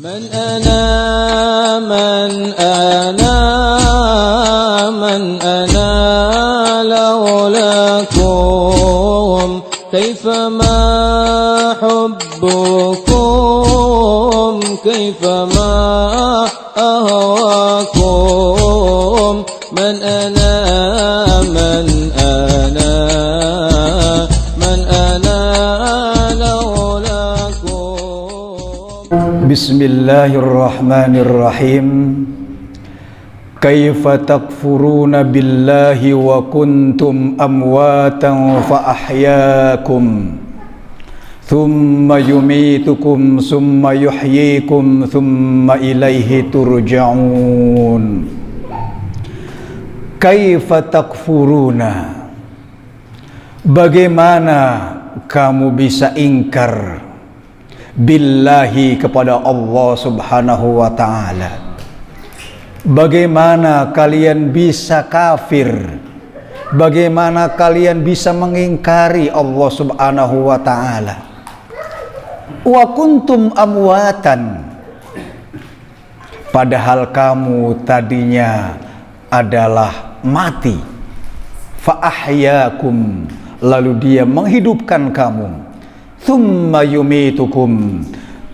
من أنا لولاكم كيفما حبكم كيفما أهواكم من أنا لولاكم. Bismillahirrahmanirrahim. Kaifa takfuruna billahi wa kuntum amwatan fa ahyaakum thumma yumitukum thumma yuhyikum thumma ilaihi turja'un. Kaifa takfuruna, bagaimana kamu bisa ingkar billahi kepada Allah subhanahu wa ta'ala? Bagaimana kalian bisa kafir? Bagaimana kalian bisa mengingkari Allah subhanahu wa ta'ala? Wa kuntum amwatan, padahal kamu tadinya adalah mati. Fa ahyaakum, lalu dia menghidupkan kamu. Thumma yumitukum,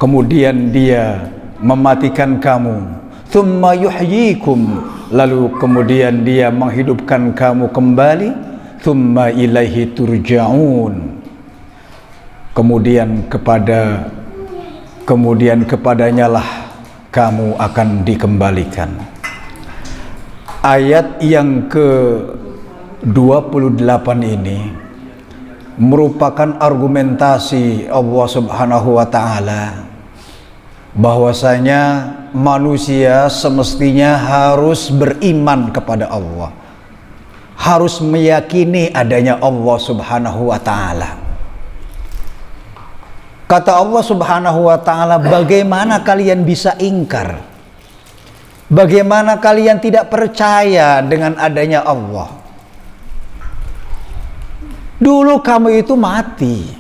kemudian dia mematikan kamu. Thumma yuhyikum, lalu kemudian dia menghidupkan kamu kembali. Thumma ilaihi turja'un, kemudian kepadanya lah kamu akan dikembalikan. Ayat yang ke-28 ini merupakan argumentasi Allah subhanahu wa ta'ala bahwasanya manusia semestinya harus beriman kepada Allah, harus meyakini adanya Allah subhanahu wa ta'ala. Kata Allah subhanahu wa ta'ala, bagaimana kalian bisa ingkar? Bagaimana kalian tidak percaya dengan adanya Allah? Dulu kamu itu mati.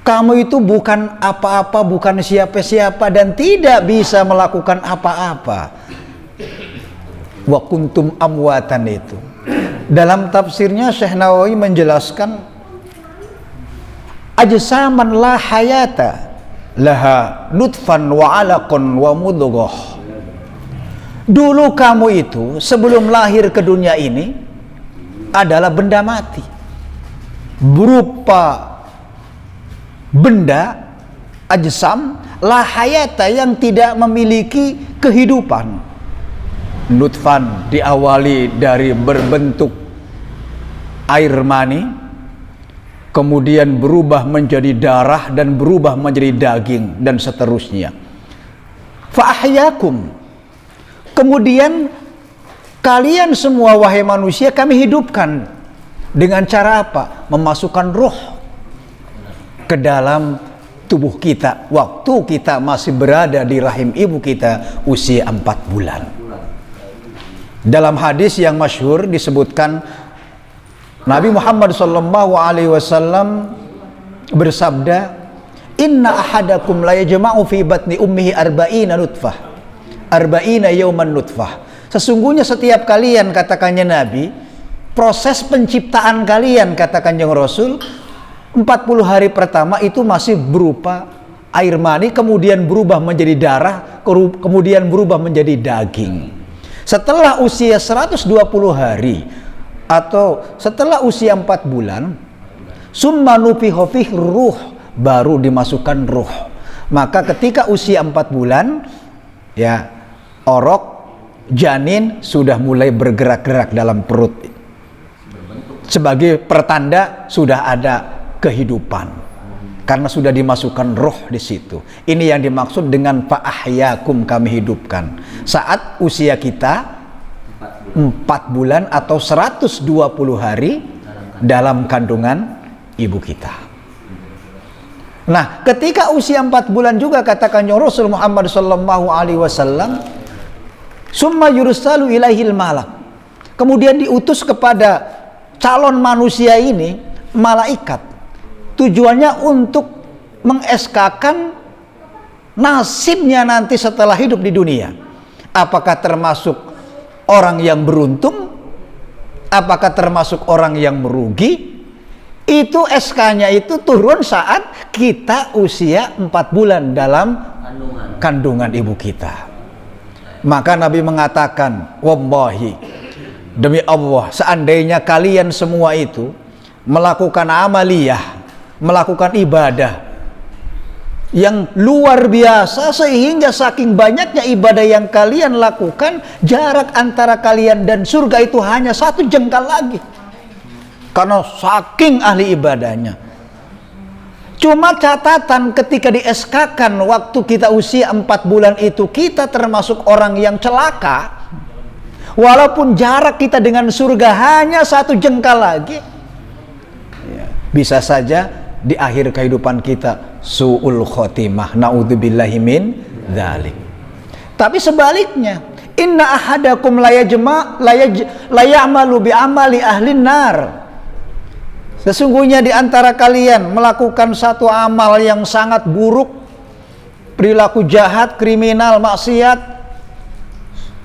Kamu itu bukan apa-apa, bukan siapa-siapa, dan tidak bisa melakukan apa-apa. Wa kuntum amwatan itu. Dalam tafsirnya Syekh Nawawi menjelaskan, ajsaman la hayata laha nutfan wa alaqun wa mudghah. Dulu kamu itu sebelum lahir ke dunia ini adalah benda mati, berupa benda ajsam la hayata, yang tidak memiliki kehidupan. Nutfan diawali dari berbentuk air mani, kemudian berubah menjadi darah dan berubah menjadi daging dan seterusnya. Fa ahyakum, kemudian kalian semua wahai manusia kami hidupkan. Dengan cara apa? Memasukkan roh ke dalam tubuh kita waktu kita masih berada di rahim ibu kita usia 4 bulan. Dalam hadis yang masyhur disebutkan, Nabi Muhammad SAW bersabda, inna ahadakum la yajma'u fi batni ummihi arba'ina nutfah, arba'ina yawman nutfah. Sesungguhnya setiap kalian, katakannya Nabi, proses penciptaan kalian, katakannya Rasul, 40 hari pertama itu masih berupa air mani, kemudian berubah menjadi darah, kemudian berubah menjadi daging. Setelah usia 120 hari atau setelah usia 4 bulan, summa nufiha fihi ruh, baru dimasukkan ruh. Maka ketika usia 4 bulan, ya, orok janin sudah mulai bergerak-gerak dalam perut sebagai pertanda sudah ada kehidupan, karena sudah dimasukkan roh di situ. Ini yang dimaksud dengan fa ahyakum, kami hidupkan saat usia kita 4 bulan atau 120 hari dalam kandungan ibu kita. Nah, ketika usia 4 bulan juga, katakan Rasul Muhammad SAW, summa yursalu ilaihil malak, kemudian diutus kepada calon manusia ini malaikat. Tujuannya untuk mengeskakan nasibnya nanti setelah hidup di dunia. Apakah termasuk orang yang beruntung? Apakah termasuk orang yang merugi? Itu SK-nya itu turun saat kita usia 4 bulan dalam kandungan ibu kita. Maka Nabi mengatakan, wallahi, demi Allah, seandainya kalian semua itu melakukan amaliyah, melakukan ibadah yang luar biasa, sehingga saking banyaknya ibadah yang kalian lakukan, jarak antara kalian dan surga itu hanya 1 jengkal lagi, karena saking ahli ibadahnya. Cuma catatan ketika di SK-kan waktu kita usia 4 bulan itu, kita termasuk orang yang celaka, walaupun jarak kita dengan surga hanya 1 jengkal lagi. Bisa saja di akhir kehidupan kita su'ul khotimah, naudzubillahi min dzalik. Tapi sebaliknya, inna ahadakum layamalu bi amali ahlin nar. Sesungguhnya di antara kalian melakukan satu amal yang sangat buruk, perilaku jahat, kriminal, maksiat,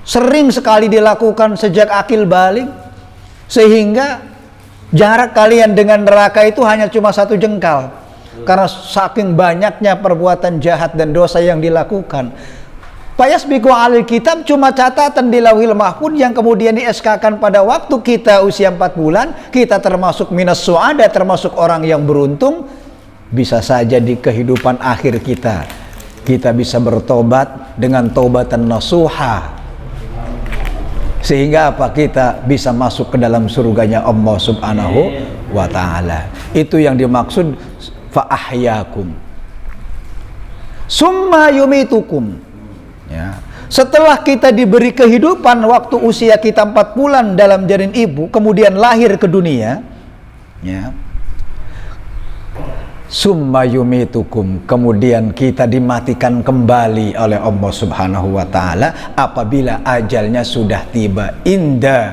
sering sekali dilakukan sejak akil balik, sehingga jarak kalian dengan neraka itu hanya cuma 1 jengkal, karena saking banyaknya perbuatan jahat dan dosa yang dilakukan. Fayasbiqu alil kitab cuma catatan di Lauhil Mahfuz yang kemudian di SK-kan pada waktu kita usia 4 bulan. Kita termasuk minas su'ada, termasuk orang yang beruntung. Bisa saja di kehidupan akhir kita bisa bertobat dengan taubatan nasuha, sehingga apa, kita bisa masuk ke dalam surganya Allah Subhanahu wa ta'ala. Itu yang dimaksud fa ahyakum summa yumitukum. Ya. Setelah kita diberi kehidupan waktu usia kita 4 bulan dalam janin ibu, kemudian lahir ke dunia, ya, summa yumitukum, kemudian kita dimatikan kembali oleh Allah Subhanahu wa ta'ala apabila ajalnya sudah tiba. Inda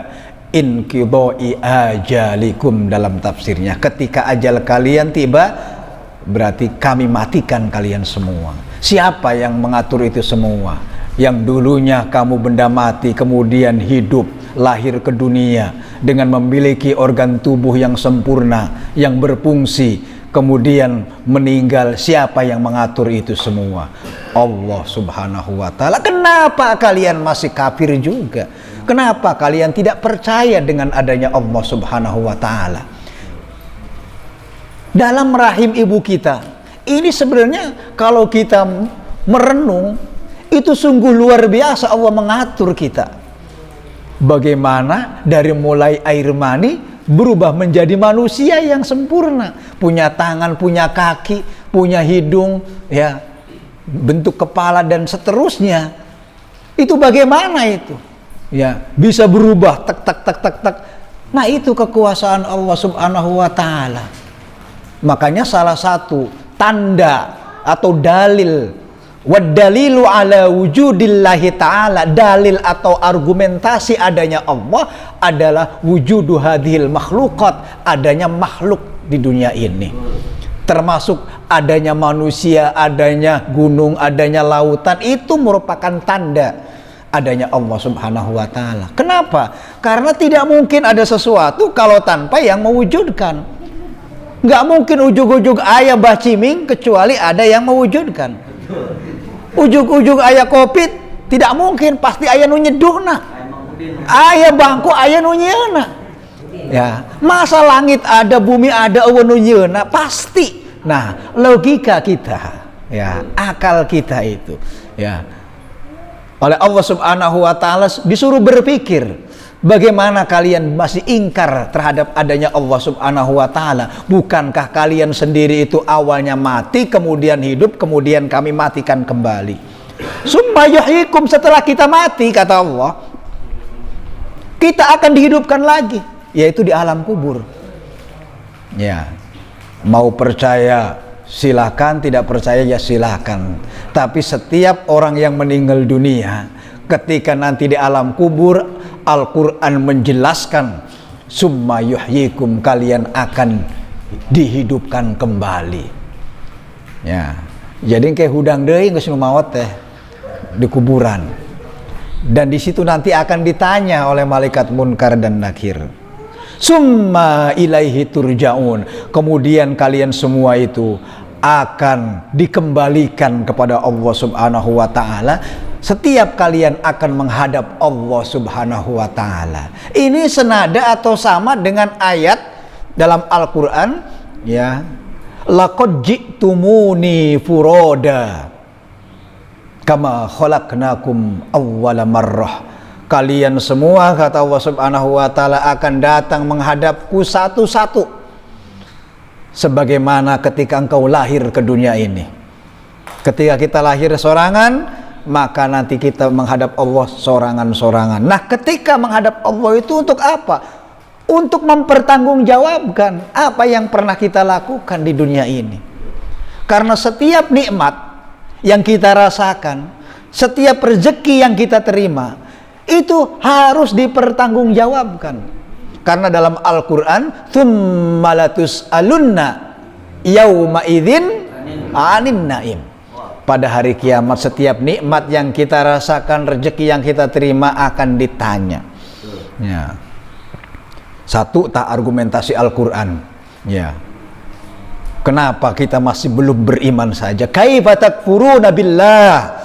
inqidai ajalikum, dalam tafsirnya, ketika ajal kalian tiba, berarti kami matikan kalian semua. Siapa yang mengatur itu semua? Yang dulunya kamu benda mati, kemudian hidup, lahir ke dunia dengan memiliki organ tubuh yang sempurna, yang berfungsi, kemudian meninggal. Siapa yang mengatur itu semua? Allah Subhanahu wa ta'ala. Kenapa kalian masih kafir juga? Kenapa kalian tidak percaya dengan adanya Allah Subhanahu wa ta'ala dalam rahim ibu kita? Ini sebenarnya kalau kita merenung, itu sungguh luar biasa Allah mengatur kita. Bagaimana dari mulai air mani berubah menjadi manusia yang sempurna, punya tangan, punya kaki, punya hidung, ya, bentuk kepala dan seterusnya. Itu bagaimana itu? Ya, bisa berubah tak tak tak tak tak. Nah, itu kekuasaan Allah Subhanahu wa ta'ala. Makanya salah satu tanda atau dalil, wadalilu ala wujudillahi ta'ala, dalil atau argumentasi adanya Allah adalah wujudu hadhil makhluqat, adanya makhluk di dunia ini, termasuk adanya manusia, adanya gunung, adanya lautan. Itu merupakan tanda adanya Allah Subhanahu wa ta'ala. Kenapa? Karena tidak mungkin ada sesuatu kalau tanpa yang mewujudkan. Nggak mungkin ujug-ujug ayah baciming kecuali ada yang mewujudkan. Ujug-ujug ayah kopi tidak mungkin, pasti ayah nu nyeduhna. Ayah bangku ayah nu nyeuna. Ya, masa langit ada, bumi ada, eueun nu nyeuna, pasti. Nah, logika kita, ya, akal kita itu, ya, oleh Allah Subhanahu wa ta'ala disuruh berpikir. Bagaimana kalian masih ingkar terhadap adanya Allah Subhanahu wa ta'ala? Bukankah kalian sendiri itu awalnya mati, kemudian hidup, kemudian kami matikan kembali? Summa yuhyikum, setelah kita mati, kata Allah, kita akan dihidupkan lagi, yaitu di alam kubur. Ya, mau percaya silakan, tidak percaya ya silakan. Tapi setiap orang yang meninggal dunia, ketika nanti di alam kubur, Al-Quran menjelaskan summa yuhyikum, kalian akan dihidupkan kembali. Ya, Jadi kayak hudang deui geus nu maot teh di kuburan. Dan di situ nanti akan ditanya oleh malaikat munkar dan nakir. Summa ilaihi turja'un. Kemudian kalian semua itu akan dikembalikan kepada Allah Subhanahu wa taala. Setiap kalian akan menghadap Allah Subhanahu wa taala. Ini senada atau sama dengan ayat dalam Al-Qur'an, ya. Laqad ji'tumuni furoda kama khalaqnakum awwala marrah. Kalian semua, kata Allah Subhanahu wa taala, akan datang menghadapku satu-satu sebagaimana ketika engkau lahir ke dunia ini. Ketika kita lahir sorangan, maka nanti kita menghadap Allah sorangan-sorangan. Nah, ketika menghadap Allah itu untuk apa? Untuk mempertanggungjawabkan apa yang pernah kita lakukan di dunia ini. Karena setiap nikmat yang kita rasakan, setiap rezeki yang kita terima, itu harus dipertanggungjawabkan. Karena dalam Al-Quran, thumma latus'alunna yawma idzin 'anin na'im. Pada hari kiamat setiap nikmat yang kita rasakan, rezeki yang kita terima akan ditanya. Ya. Satu, tak argumentasi Al-Quran, ya. Kenapa kita masih belum beriman saja? Kaifa takfuruna billah?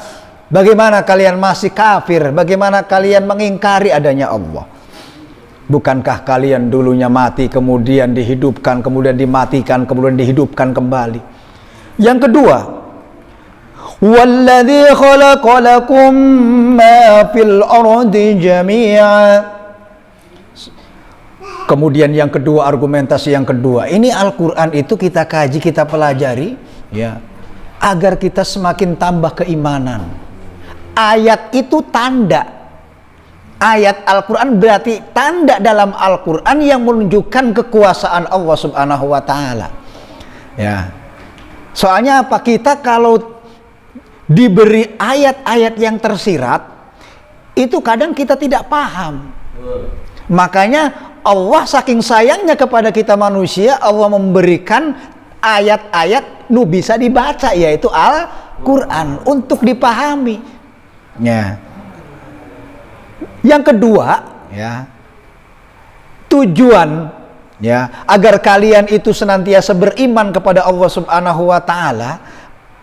Bagaimana kalian masih kafir? Bagaimana kalian mengingkari adanya Allah? Bukankah kalian dulunya mati, kemudian dihidupkan, kemudian dimatikan, kemudian dihidupkan kembali? Yang kedua, walladzi khalaqalakum ma fil ardi jami'a. Kemudian yang kedua, argumentasi yang kedua, ini Al-Quran itu kita kaji, kita pelajari, ya, agar kita semakin tambah keimanan. Ayat itu tanda. Ayat Al-Quran berarti tanda dalam Al-Quran yang menunjukkan kekuasaan Allah Subhanahu wa taala. Ya. Soalnya apa? Kita kalau diberi ayat-ayat yang tersirat, itu kadang kita tidak paham. Makanya Allah saking sayangnya kepada kita manusia, Allah memberikan ayat-ayat nu bisa dibaca, yaitu Al-Quran, untuk dipahami. Ya. Yang kedua, ya, tujuan, ya, agar kalian itu senantiasa beriman kepada Allah Subhanahu wa taala,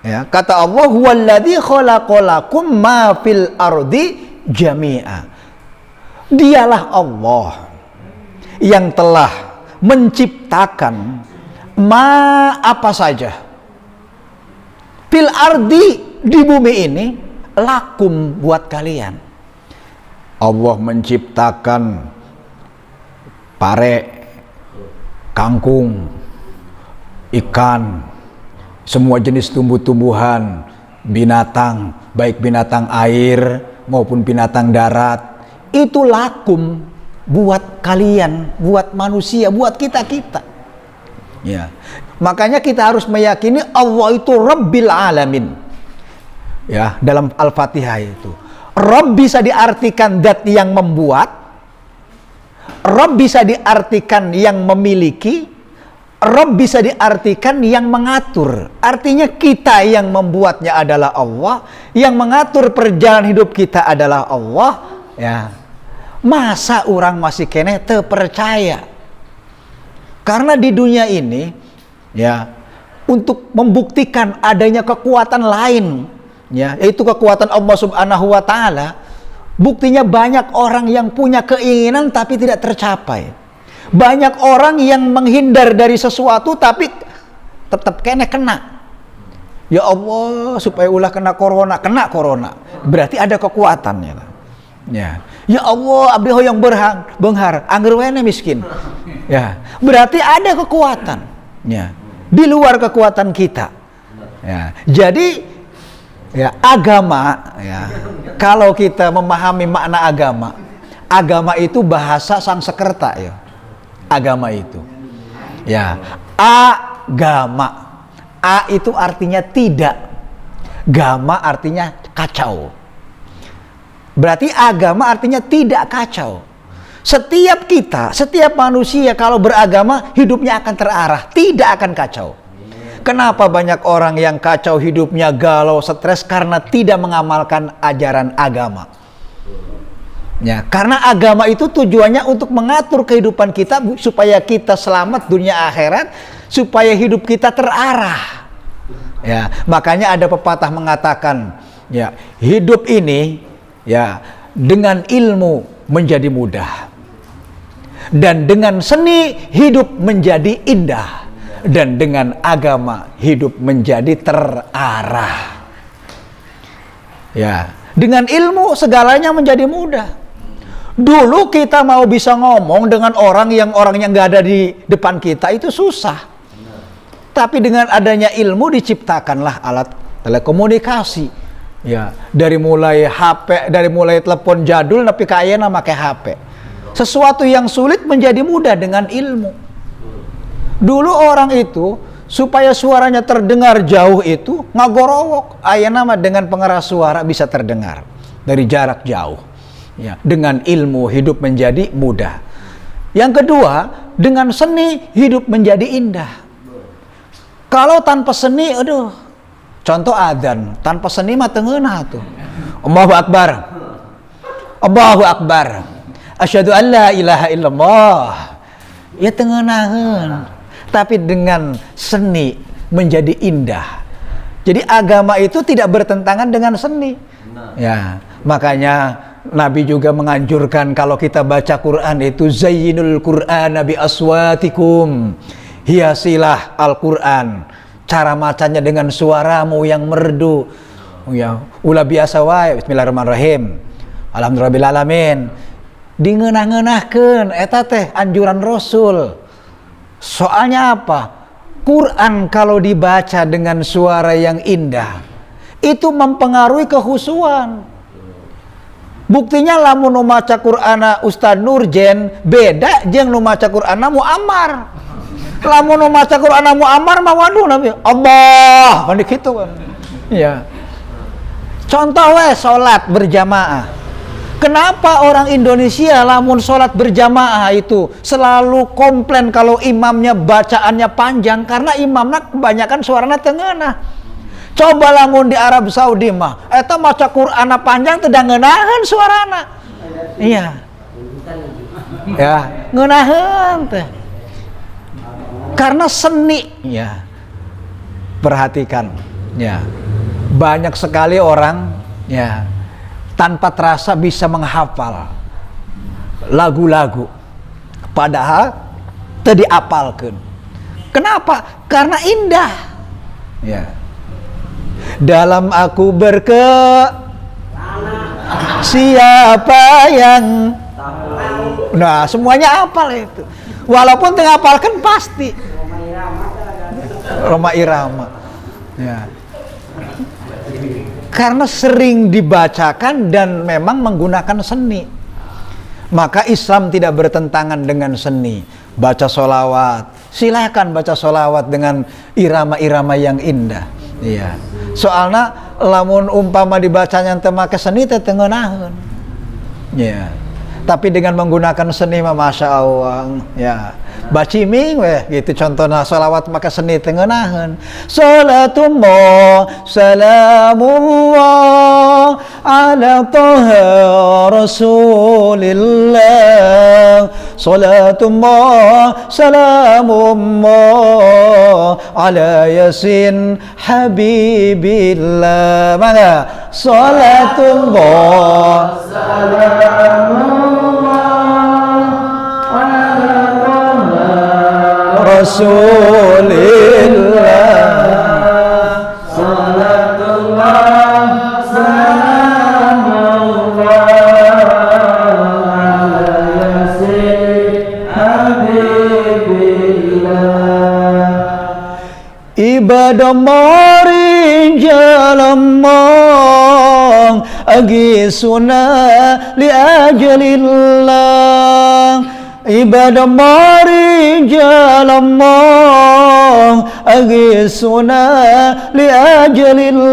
ya, kata Allah, huwallazi khalaqalakum ma fil ardi jami'a. Dialah Allah yang telah menciptakan apa saja fil ardi, di bumi ini, lakum, buat kalian. Allah menciptakan pare, kangkung, ikan, semua jenis tumbuh-tumbuhan, binatang, baik binatang air maupun binatang darat. Itu lakum, buat kalian, buat manusia, buat kita-kita. Ya. Makanya kita harus meyakini Allah itu Rabbil Alamin. Ya, dalam Al-Fatihah itu. Rabb bisa diartikan zat yang membuat, Rabb bisa diartikan yang memiliki, Rabb bisa diartikan yang mengatur. Artinya kita yang membuatnya adalah Allah, yang mengatur perjalanan hidup kita adalah Allah. Ya. Masa orang masih kene terpercaya? Karena di dunia ini, ya, untuk membuktikan adanya kekuatan lain, ya, yaitu kekuatan Allah Subhanahu wa taala, buktinya banyak orang yang punya keinginan tapi tidak tercapai. Banyak orang yang menghindar dari sesuatu tapi tetap kena. Ya Allah, supaya ulah kena corona. Berarti ada kekuatannya. Ya. Ya Allah, abdi hoyong benghar, angger wene miskin. Ya, berarti ada kekuatan. Ya. Di luar kekuatan kita. Ya. Jadi, ya, agama, ya, kalau kita memahami makna agama itu bahasa Sanskerta, ya. Agama itu, ya, agama. A itu artinya tidak, gama artinya kacau. Berarti agama artinya tidak kacau. Setiap kita, setiap manusia kalau beragama, hidupnya akan terarah, tidak akan kacau. Kenapa banyak orang yang kacau hidupnya, galau, stres karena tidak mengamalkan ajaran agama? Ya, karena agama itu tujuannya untuk mengatur kehidupan kita supaya kita selamat dunia akhirat, supaya hidup kita terarah. Ya, makanya ada pepatah mengatakan, ya, hidup ini ya dengan ilmu menjadi mudah, dan dengan seni hidup menjadi indah, dan dengan agama hidup menjadi terarah. Ya, dengan ilmu segalanya menjadi mudah. Dulu kita mau bisa ngomong dengan orang yang nggak ada di depan kita itu susah. Tapi dengan adanya ilmu diciptakanlah alat telekomunikasi. Ya, dari mulai HP, dari mulai telepon jadul tapi kayaknya pakai HP. Sesuatu yang sulit menjadi mudah dengan ilmu. Dulu orang itu supaya suaranya terdengar jauh itu ngagorowok. Ayeuna mah dengan pengeras suara bisa terdengar dari jarak jauh. Ya, dengan ilmu hidup menjadi mudah. Yang kedua, dengan seni hidup menjadi indah. Kalau tanpa seni, aduh, contoh adzan, tanpa seni mah teu ngeunah tuh. Allahu Akbar. Allahu Akbar. Asyhadu an la ilaha illallah. Ya teu ngeunaheun. Tapi dengan seni menjadi indah. Jadi agama itu tidak bertentangan dengan seni. Ya, makanya Nabi juga menganjurkan kalau kita baca Quran itu zayyinul Qur'ana bi aswatikum. Hiasilah Al-Quran, cara bacanya dengan suaramu yang merdu. Ya, ulah biasa wae bismillahirrahmanirrahim. Alhamdulillahirabbil alamin. Dingeunah-ngeunahkeun eta teh anjuran Rasul. Soalnya apa? Quran kalau dibaca dengan suara yang indah itu mempengaruhi kehusuan. Buktinya lamun nu maca Qur'ana Ustaz Nurjen beda jeung nu maca Qur'ana Muammar. Lamun nu maca Qur'ana Muammar mah waduh nabi Allah, kan kitu kan. Ya. Contoh we salat berjamaah. Kenapa orang Indonesia lamun salat berjamaah itu selalu komplain kalau imamnya bacaannya panjang karena imamnya kebanyakan suaranya teu ngeunah. Coba lamun di Arab Saudi mah eta maca Qur'ana panjang teu da ngeunaheun suarana. Iya. Ya, ngeunaheun teh. Karena seni, ya. Perhatikan, ya. Banyak sekali orang ya tanpa terasa bisa menghafal lagu-lagu padahal teu diapalkeun. Kenapa? Karena indah. Ya. Dalam aku siapa yang nah semuanya hafal itu walaupun tengah hafalkan pasti Roma Irama ya. Karena sering dibacakan dan memang menggunakan seni, maka Islam tidak bertentangan dengan seni. Baca sholawat, silakan baca sholawat dengan irama-irama yang indah. Iya. Soalnya lamun umpama dibacanya teu make seni teh teu ngeunaheun. Ya. Tapi dengan menggunakan seni mah masya Allah ya. Baciming weh gitu contohnya sholawat make seni teu ngeunaheun. Salatullah salamullah ala taha rasulillah. Salatullah salamullah ala yasin habibillah. Mana? Salatullah Rasulillah. Salatullah salamullah ala yasin habibillah. Ibadah maring jalamong agisuna li ajalillah. Ibadah mari jalamong agisuna li ajalillah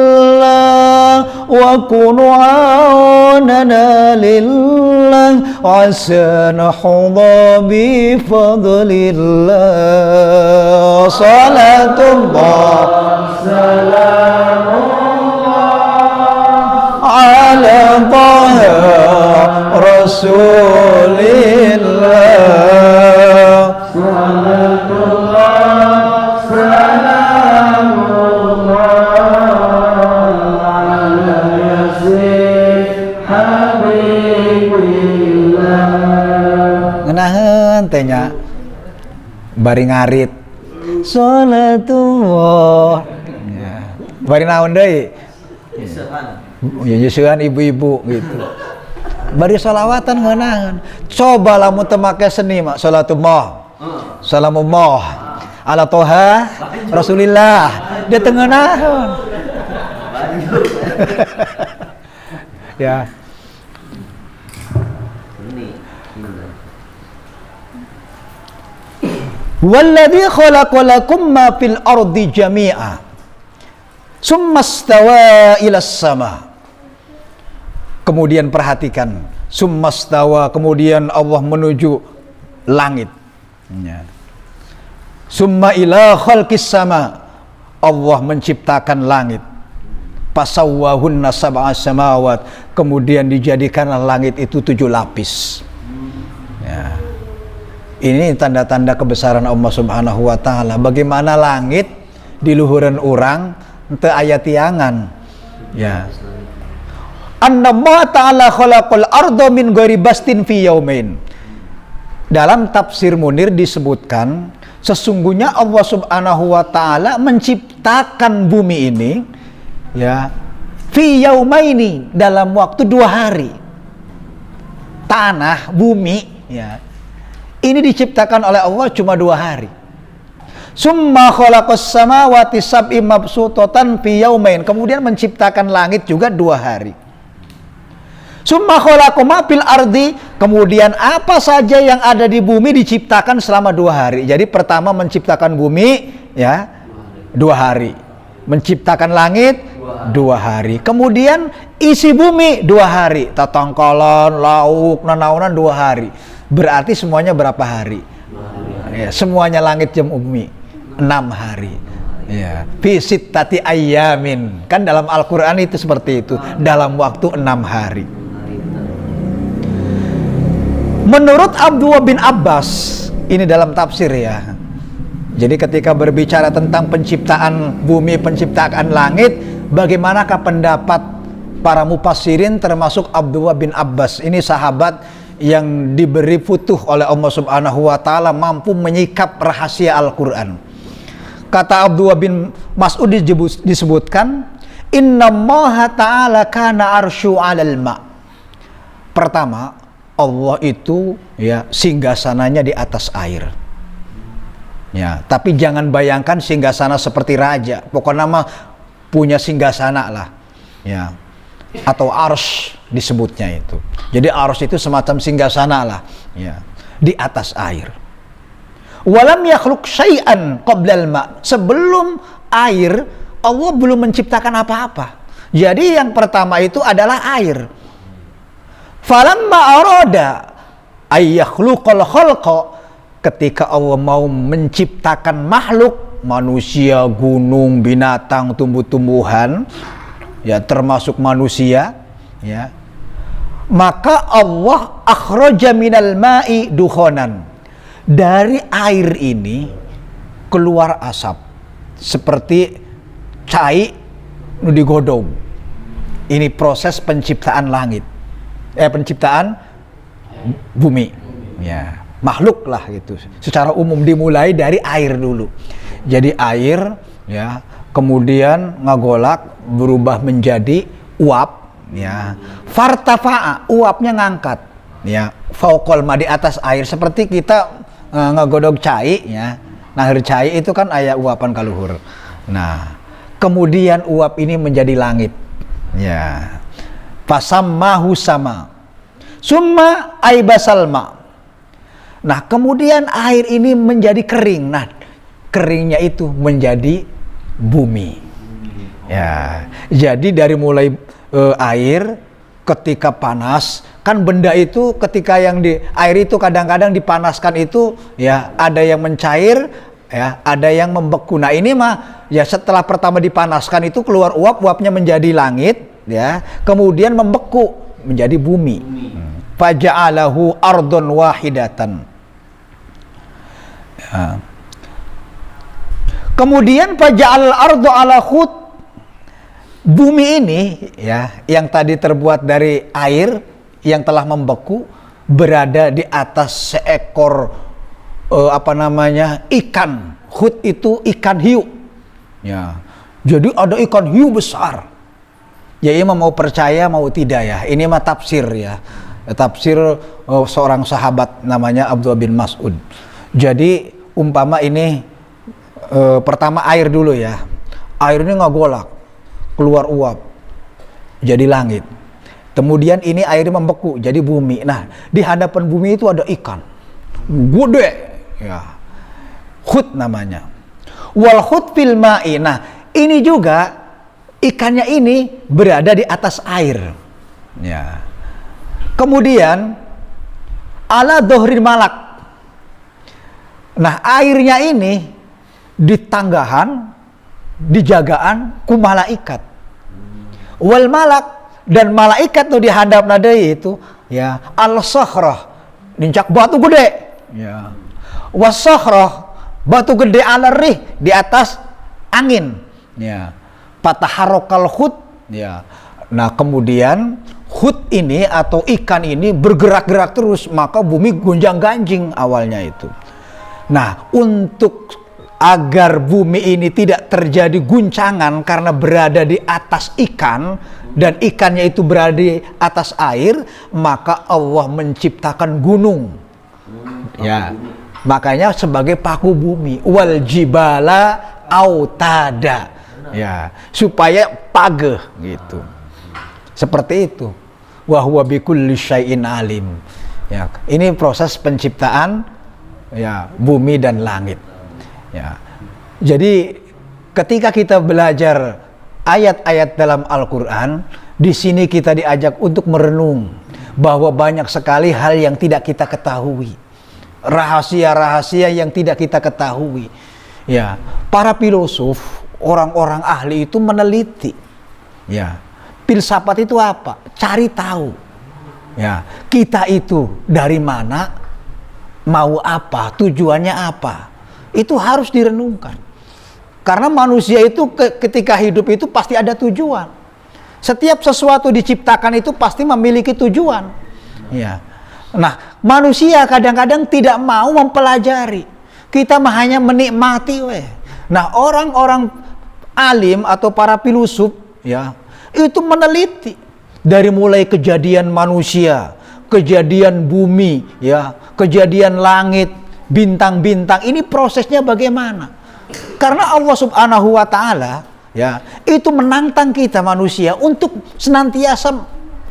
وكن عوننا لله عسى نحظى بفضل الله صلاة الله سلام على طه رسول الله صلاة الله سلام ngenaheun teh nya bari ngarit salatullah ya bari naon deui ya nyeusehan ibu-ibu gitu bari sholawatan ngeunahun coba lamun teu make seni mah salatullah salamullah ala toha rasulillah dia teu ngeunahun ya walladzi khalaqa lakum ma fil ardi jami'a summa stawa ilas sama. Kemudian perhatikan, summa stawa, kemudian Allah menuju langit ya. Summa ila khalqis sama, Allah menciptakan langit. Pasawwahunna sab'a samawat, kemudian dijadikanlah langit itu 7 lapis ya. Ini tanda-tanda kebesaran Allah Subhanahu wa taala. Bagaimana langit di luhureun urang teu aya tiangan. Ya. Annallaha ta'ala khalaqal arda min ghairi bastin fi yaumain. Dalam tafsir Munir disebutkan sesungguhnya Allah Subhanahu wa taala menciptakan bumi ini ya fi yaumaini dalam waktu 2 hari. Tanah, bumi ya. Ini diciptakan oleh Allah cuma 2 hari. Summa khalaqas samawati sab'i mabsutatan fi yaumain. Kemudian menciptakan langit juga 2 hari. Summa khalaqu ma fil ardi. Kemudian apa saja yang ada di bumi diciptakan selama 2 hari. Jadi pertama menciptakan bumi ya 2 hari. Menciptakan langit 2 hari. Kemudian isi bumi 2 hari. Tatangkalan, lauk, nanaunan 2 hari. Berarti semuanya berapa hari? Ya, semuanya langit jam bumi 6 hari. Ya, fi sittati ayyamin. Kan dalam Al-Qur'an itu seperti itu, dalam waktu 6 hari. Menurut Abdullah bin Abbas, ini dalam tafsir ya. Jadi ketika berbicara tentang penciptaan bumi, penciptaan langit, bagaimanakah pendapat para mufassirin termasuk Abdullah bin Abbas? Ini sahabat yang diberi futuh oleh Allah Subhanahu wa taala, mampu menyikap rahasia Al-Qur'an. Kata Abdullah bin Mas'ud disebutkan, innallaha ta'ala kana arsyu 'alal ma. Pertama, Allah itu ya singgasananya di atas air. Ya, tapi jangan bayangkan singgasana seperti raja. Pokoknya mah punya singgasana lah. Ya. Atau arsy disebutnya itu. Jadi arsy itu semacam singgasana lah, ya, di atas air. Walam yakhluq syai'an qablal ma. Sebelum air Allah belum menciptakan apa-apa. Jadi yang pertama itu adalah air. Falamma arada ay yakhluqal khalqa, ketika Allah mau menciptakan makhluk, manusia, gunung, binatang, tumbuh-tumbuhan, ya termasuk manusia ya, maka Allah akhraja minal ma'i dukhanan, dari air ini keluar asap seperti cai nu digodong. Ini proses penciptaan langit, penciptaan bumi ya, makhluk lah gitu. Secara umum dimulai dari air dulu. Jadi air ya, kemudian ngagolak berubah menjadi uap ya. Fartafa'a, uapnya ngangkat ya, fauqal ma, di atas air, seperti kita ngagodog cai ya. Nahir cai itu kan aya uapan kaluhur. Nah, kemudian uap ini menjadi langit ya. Fasammahu sama. Summa aibasal ma. Nah, kemudian air ini menjadi kering. Nah, keringnya itu menjadi bumi. Ya, jadi dari mulai air ketika panas, kan benda itu ketika yang di air itu kadang-kadang dipanaskan itu ya ada yang mencair, ya ada yang membeku. Nah ini mah ya setelah pertama dipanaskan itu keluar uap-uapnya menjadi langit, ya kemudian membeku menjadi bumi. Faja'alahu ardon wahidatan. Ya. Kemudian faja'al ardu ala khut. Bumi ini ya yang tadi terbuat dari air yang telah membeku berada di atas seekor ikan. Khut itu ikan hiu. Ya. Jadi ada ikan hiu besar. Ya imam mau percaya mau tidak ya. Ini mah tafsir ya. Tafsir seorang sahabat namanya Abdullah bin Mas'ud. Jadi umpama ini pertama air dulu ya. Air ini ngagolak, keluar uap jadi langit. Kemudian ini airnya membeku jadi bumi. Nah, di hadapan bumi itu ada ikan gede ya. Khut namanya. Wal khut fil ma'i. Nah, ini juga ikannya ini berada di atas air. Ya. Kemudian ala dohrin malak. Nah, airnya ini di tanggahan, dijagaan ku malaikat. Wal malak, dan malaikat tuh dihadap nadai itu ya al-sakhrah, nincak batu gede ya. Was-sakhrah, batu gede alarih di atas angin ya. Fataharokal khut ya. Nah kemudian khut ini atau ikan ini bergerak-gerak terus, maka bumi gonjang-ganjing awalnya itu. Nah untuk agar bumi ini tidak terjadi guncangan karena berada di atas ikan dan ikannya itu berada di atas air, maka Allah menciptakan gunung. Ya, makanya sebagai paku bumi. Wal jibala autada. Ya, supaya pageh gitu. Seperti itu. Wa huwa bikulli syai'in alim. Ya, ini proses penciptaan ya bumi dan langit. Ya. Jadi ketika kita belajar ayat-ayat dalam Al-Qur'an, di sini kita diajak untuk merenung bahwa banyak sekali hal yang tidak kita ketahui. Rahasia-rahasia yang tidak kita ketahui. Ya, para filosof, orang-orang ahli itu meneliti. Ya. Filsafat itu apa? Cari tahu. Ya, kita itu dari mana, mau apa, tujuannya apa? Itu harus direnungkan. Karena manusia itu ketika hidup itu pasti ada tujuan. Setiap sesuatu diciptakan itu pasti memiliki tujuan. Ya. Nah, manusia kadang-kadang tidak mau mempelajari. Kita hanya menikmati weh. Nah, orang-orang alim atau para filosof ya, itu meneliti dari mulai kejadian manusia, kejadian bumi, ya, kejadian langit, bintang-bintang, ini prosesnya bagaimana? Karena Allah Subhanahu wa taala ya, itu menantang kita manusia untuk senantiasa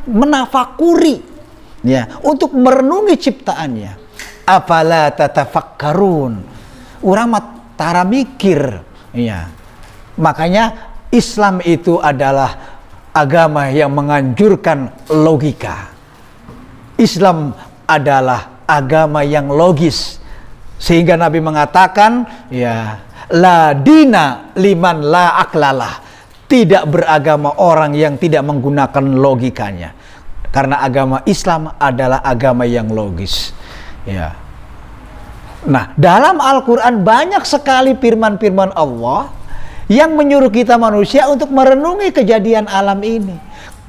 menafakuri ya, untuk merenungi ciptaannya. Afala tatafakkarun. Urang mah tara mikir ya. Makanya Islam itu adalah agama yang menganjurkan logika. Islam adalah agama yang logis. Sehingga Nabi mengatakan, ya, la dina liman la aklalah. Tidak beragama orang yang tidak menggunakan logikanya. Karena agama Islam adalah agama yang logis. Ya. Nah, dalam Al-Quran banyak sekali firman-firman Allah yang menyuruh kita manusia untuk merenungi kejadian alam ini.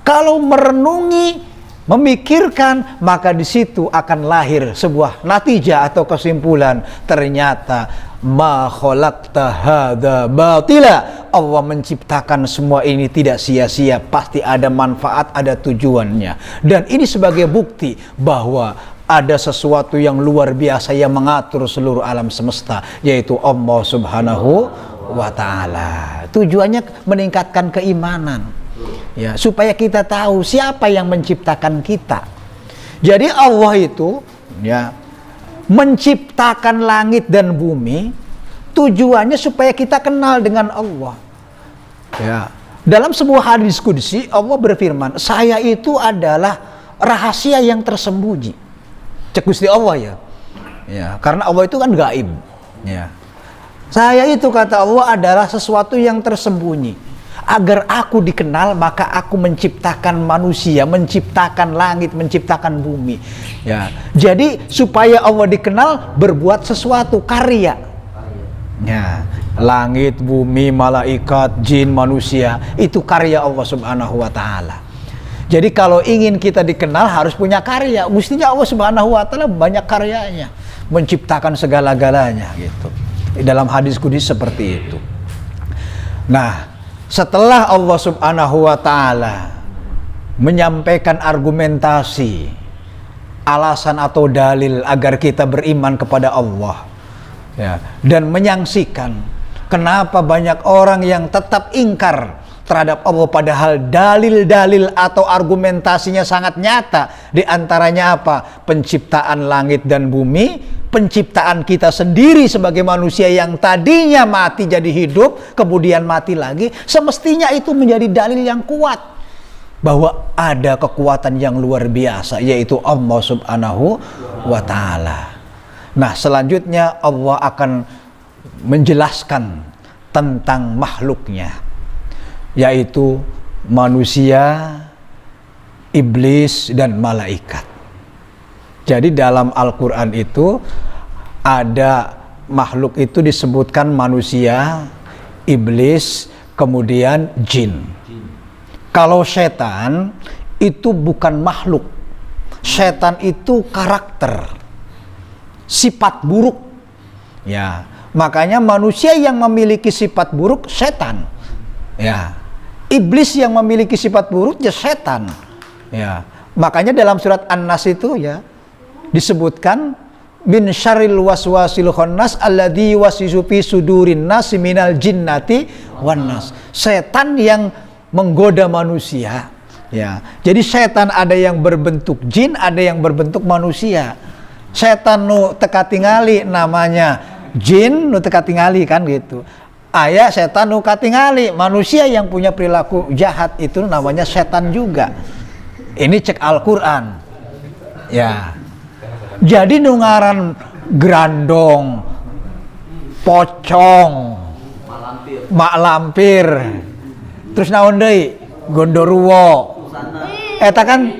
Kalau merenungi, memikirkan, maka di situ akan lahir sebuah natijah atau kesimpulan. Ternyata ma khalaqta hadza batila. Allah menciptakan semua ini tidak sia-sia, pasti ada manfaat, ada tujuannya. Dan ini sebagai bukti bahwa ada sesuatu yang luar biasa yang mengatur seluruh alam semesta, yaitu Allah Subhanahu wa ta'ala. Tujuannya meningkatkan keimanan ya, supaya kita tahu siapa yang menciptakan kita. Jadi Allah itu ya menciptakan langit dan bumi, tujuannya supaya kita kenal dengan Allah ya. Dalam sebuah hadis qudsi Allah berfirman, saya itu adalah rahasia yang tersembunyi. Cek Gusti Allah ya. Ya, karena Allah itu kan gaib. Ya. Saya itu kata Allah adalah sesuatu yang tersembunyi. Agar aku dikenal maka aku menciptakan manusia, menciptakan langit, menciptakan bumi. Ya. Jadi supaya Allah dikenal berbuat sesuatu karya. Ya. Langit, bumi, malaikat, jin, manusia itu karya Allah Subhanahu wa taala. Jadi kalau ingin kita dikenal harus punya karya. Mestinya Allah Subhanahu wa taala banyak karyanya, menciptakan segala-galanya gitu. Dalam hadis qudsi seperti itu. Nah, setelah Allah Subhanahu wa taala menyampaikan argumentasi, alasan atau dalil agar kita beriman kepada Allah, ya, dan menyaksikan kenapa banyak orang yang tetap ingkar terhadap Allah padahal dalil-dalil atau argumentasinya sangat nyata. Di antaranya apa? Penciptaan langit dan bumi, penciptaan kita sendiri sebagai manusia yang tadinya mati jadi hidup, kemudian mati lagi. Semestinya itu menjadi dalil yang kuat bahwa ada kekuatan yang luar biasa, yaitu Allah Subhanahu wa taala. Nah, selanjutnya Allah akan menjelaskan tentang makhluknya, yaitu manusia, iblis, dan malaikat. Jadi dalam Al-Quran itu ada makhluk itu disebutkan manusia, iblis, kemudian jin. Kalau setan itu bukan makhluk, setan itu karakter, sifat buruk. Ya, makanya manusia yang memiliki sifat buruk setan. Ya, iblis yang memiliki sifat buruk ya setan. Ya, makanya dalam surat An-Nas itu ya disebutkan min syarril waswasil khannas alladzi yuwaswisu fi sudurin nas minal jinnati wan nas. Setan yang menggoda manusia. Ya, jadi setan ada yang berbentuk jin, ada yang berbentuk manusia. Setan nu teka tingali namanya jin, nu teka tingali kan gitu. Aya setan nu katingali, manusia yang punya perilaku jahat itu namanya setan juga. Ini cek Al-Qur'an. Ya. Jadi nu ngaran grandong, pocong, mak lampir, terus naon deui? Gondoruwo. Eta kan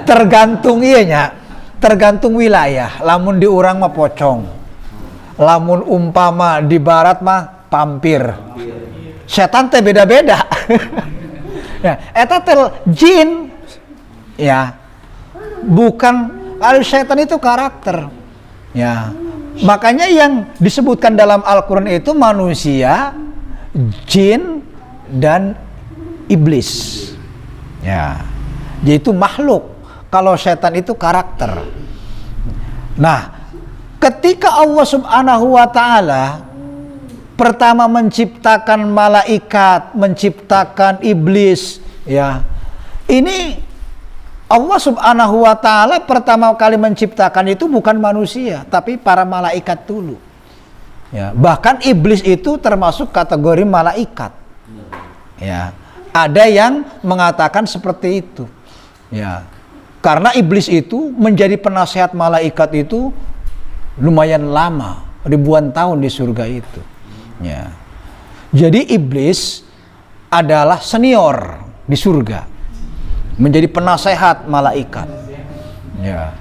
tergantung ieu nya. Tergantung wilayah. Lamun di urang mah pocong. Lamun umpama di barat mah pampir. Setan teh beda-beda. Ya, eta teh jin. Ya. Bukan setan itu karakter. Ya. Makanya yang disebutkan dalam Al-Qur'an itu manusia, jin, dan iblis. Ya. Yaitu makhluk. Kalau setan itu karakter. Nah, ketika Allah Subhanahu wa taala pertama menciptakan malaikat, menciptakan iblis, ya. Ini Allah Subhanahu wa taala pertama kali menciptakan itu bukan manusia, tapi para malaikat dulu. Ya, bahkan iblis itu termasuk kategori malaikat. Ya. Ada yang mengatakan seperti itu. Ya. Karena iblis itu menjadi penasehat malaikat itu lumayan lama, ribuan tahun di surga itu. Ya. Jadi iblis adalah senior di surga, menjadi penasehat malaikat. Ya.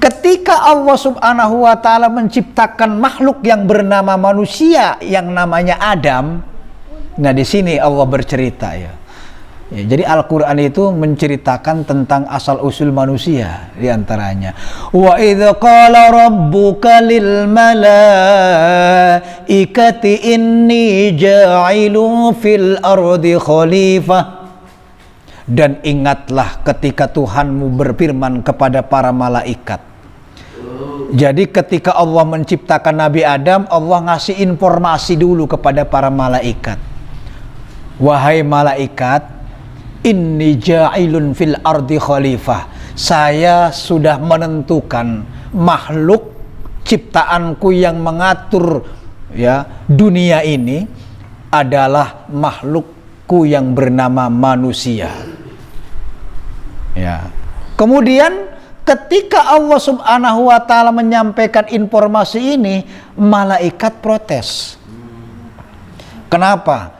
Ketika Allah Subhanahu wa taala menciptakan makhluk yang bernama manusia yang namanya Adam, nah di sini Allah bercerita ya. Ya, jadi Al-Qur'an itu menceritakan tentang asal-usul manusia di antaranya. Wa idz qala rabbuka lil malaikati inni ja'ilun fil ardi khalifah. Dan ingatlah ketika Tuhanmu berfirman kepada para malaikat. Jadi ketika Allah menciptakan Nabi Adam, Allah ngasih informasi dulu kepada para malaikat. Wahai malaikat, inni ja'ilun fil ardi khalifah. Saya sudah menentukan makhluk ciptaanku yang mengatur ya dunia ini adalah makhluk makhlukku yang bernama manusia. Ya. Kemudian ketika Allah Subhanahu wa taala menyampaikan informasi ini, malaikat protes. Kenapa?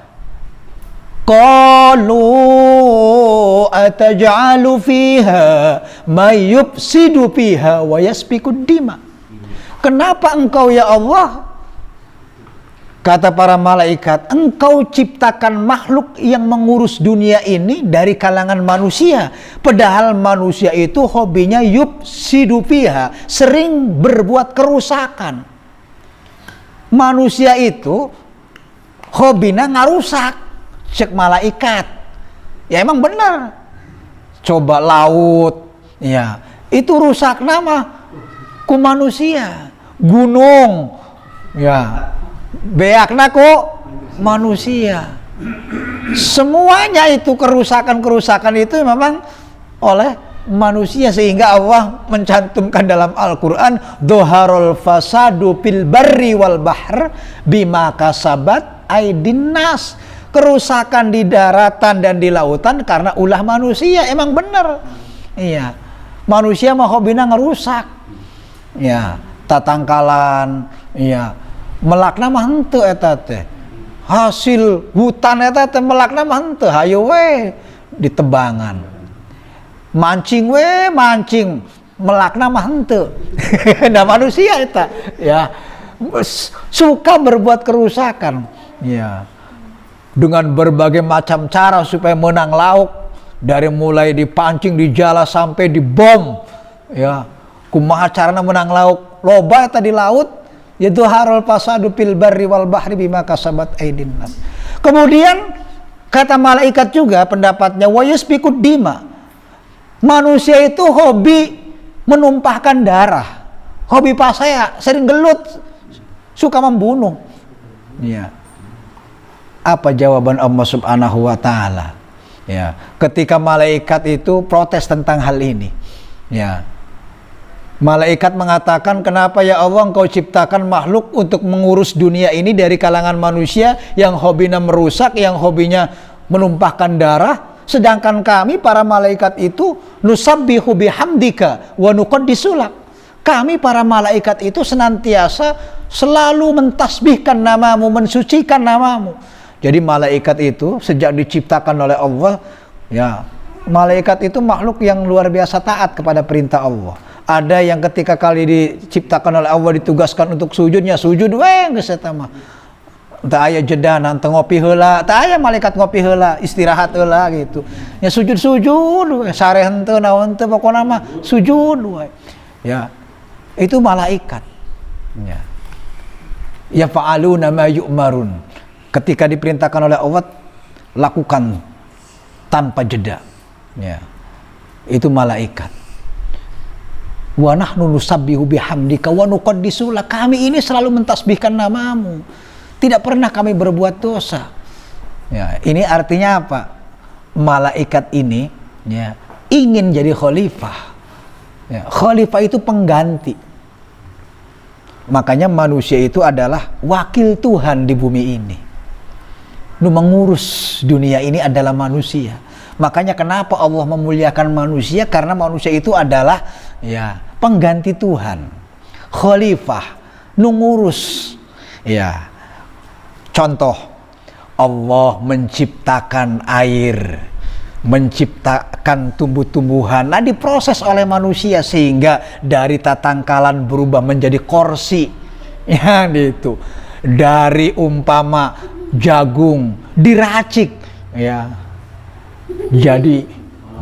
Qalu ataj'alu fiha may yufsidu fiha wa yasfikud dima. Kenapa engkau ya Allah? Kata para malaikat, engkau ciptakan makhluk yang mengurus dunia ini dari kalangan manusia. Padahal manusia itu hobinya yufsidu fiha, sering berbuat kerusakan. Manusia itu hobinya ngarusak, cek malaikat. Ya emang benar. Coba laut, ya itu rusak nama ku manusia. Gunung, ya beakna kok manusia. Semuanya itu kerusakan-kerusakan itu memang oleh manusia, sehingga Allah mencantumkan dalam Al-Quran, doharul fasadu fil barri wal bahr bima kasabat aidin nas. Kerusakan di daratan dan di lautan karena ulah manusia. Emang benar. Iya. Manusia mah hobinya ngerusak. Ya, tatangkalan, ya. Melakna mah henteu eta teh. Hasil hutan eta teh melakna mah henteu, hayo we ditebangan. Mancing we mancing, melakna mah henteu. Nah manusia eta ya suka berbuat kerusakan. Ya. Dengan berbagai macam cara supaya menang lauk, dari mulai dipancing, dijala sampai dibom. Ya. Kumaha carana menang lauk? Loba eta di laut. Yaitu harul fasadu fil barri wal bahri bima kasabat aidin nas. Kemudian kata malaikat juga pendapatnya, wa yasfikud dima. Manusia itu hobi menumpahkan darah. Hobi pasaya, sering gelut, suka membunuh. Ya. Apa jawaban Allah Subhanahu wa taala? Ya, ketika malaikat itu protes tentang hal ini. Ya. Malaikat mengatakan, kenapa ya Allah engkau ciptakan makhluk untuk mengurus dunia ini dari kalangan manusia yang hobinya merusak, yang hobinya menumpahkan darah, sedangkan kami para malaikat itu nusabbihu bihamdika wa nuqaddisulak. Kami para malaikat itu senantiasa selalu mentasbihkan namamu, mensucikan namamu. Jadi malaikat itu sejak diciptakan oleh Allah, ya, malaikat itu makhluk yang luar biasa taat kepada perintah Allah. Ada yang ketika kali diciptakan oleh Allah ditugaskan untuk sujudnya sujud we geus eta mah. Teu aya jeda nanteng ngopi heula, teu aya malaikat ngopi heula, istirahat heula gitu. Ya sujud-sujud we, sare henteu naon teu pokona mah sujud we. Ya. Itu malaikat. Ya. Ya fa'aluna ma yu'marun. Ketika diperintahkan oleh Allah, lakukan tanpa jeda. Ya. Itu malaikat. Wa nahnu nusabbihu bihamdika wa nuqaddisulah. Kami ini selalu mentasbihkan namamu. Tidak pernah kami berbuat dosa. Ya, ini artinya apa? Malaikat ini ya, ingin jadi khalifah. Ya, khalifah itu pengganti. Makanya manusia itu adalah wakil Tuhan di bumi ini. Nu mengurus dunia ini adalah manusia. Makanya kenapa Allah memuliakan manusia? Karena manusia itu adalah ya pengganti Tuhan, khalifah, nu ngurus. Ya. Contoh, Allah menciptakan air, menciptakan tumbuh-tumbuhan. Nah, diproses oleh manusia sehingga dari tatangkalan berubah menjadi kursi. Ya, gitu. Dari umpama jagung diracik ya jadi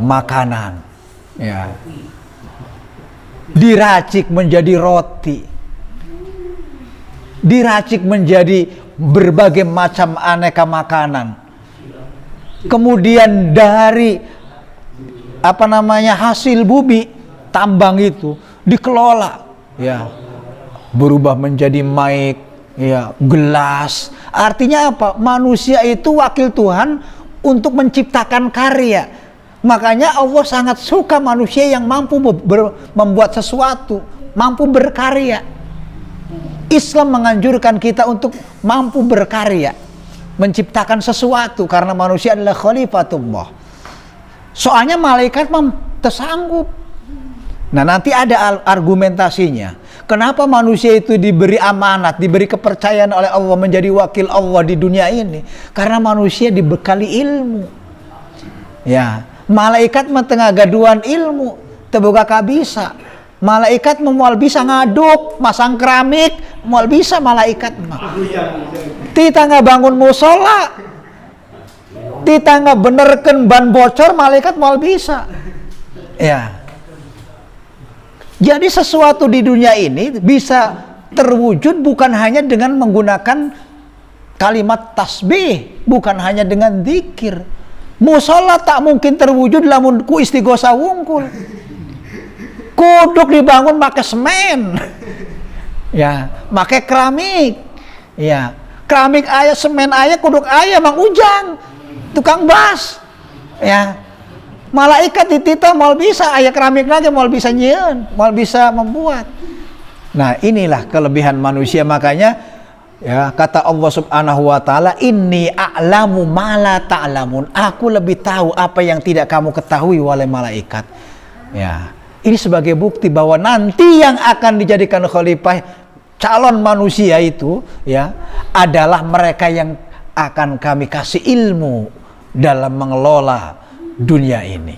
makanan, ya diracik menjadi roti, diracik menjadi berbagai macam aneka makanan. Kemudian dari hasil bumi tambang itu dikelola, ya berubah menjadi mic, ya gelas. Artinya apa? Manusia itu wakil Tuhan untuk menciptakan karya. Makanya Allah sangat suka manusia yang mampu membuat sesuatu, mampu berkarya. Islam menganjurkan kita untuk mampu berkarya. menciptakan sesuatu karena manusia adalah khalifatullah. Soalnya malaikat tersanggup. Nah, nanti ada argumentasinya. Kenapa manusia itu diberi amanat, diberi kepercayaan oleh Allah menjadi wakil Allah di dunia ini? Karena manusia dibekali ilmu. Ya, malaikat tengah gaduhan ilmu, terbuka kabisa. Malaikat memual bisa ngaduk, masang keramik, mual bisa malaikat mah. Tita nggak bangun musola, tita nggak benerkan ban bocor, malaikat mual bisa. Ya. Jadi sesuatu di dunia ini bisa terwujud bukan hanya dengan menggunakan kalimat tasbih, bukan hanya dengan zikir. Musola tak mungkin terwujud lamun ku istighosa wungkul. Kuduk dibangun pakai semen. Ya, pakai keramik. Ya, keramik ayah, semen ayah, kuduk ayah Mang Ujang. Tukang bas. Ya. Malaikat ditita mal bisa, ayah keramik lagi mal bisa nyieun, mal bisa membuat. Nah, inilah kelebihan manusia. Makanya ya kata Allah Subhanahu wa taala, inni a'lamu ma la ta'lamun. Aku lebih tahu apa yang tidak kamu ketahui wahai malaikat. Ya. Ini sebagai bukti bahwa nanti yang akan dijadikan khalifah calon manusia itu ya adalah mereka yang akan kami kasih ilmu dalam mengelola dunia ini.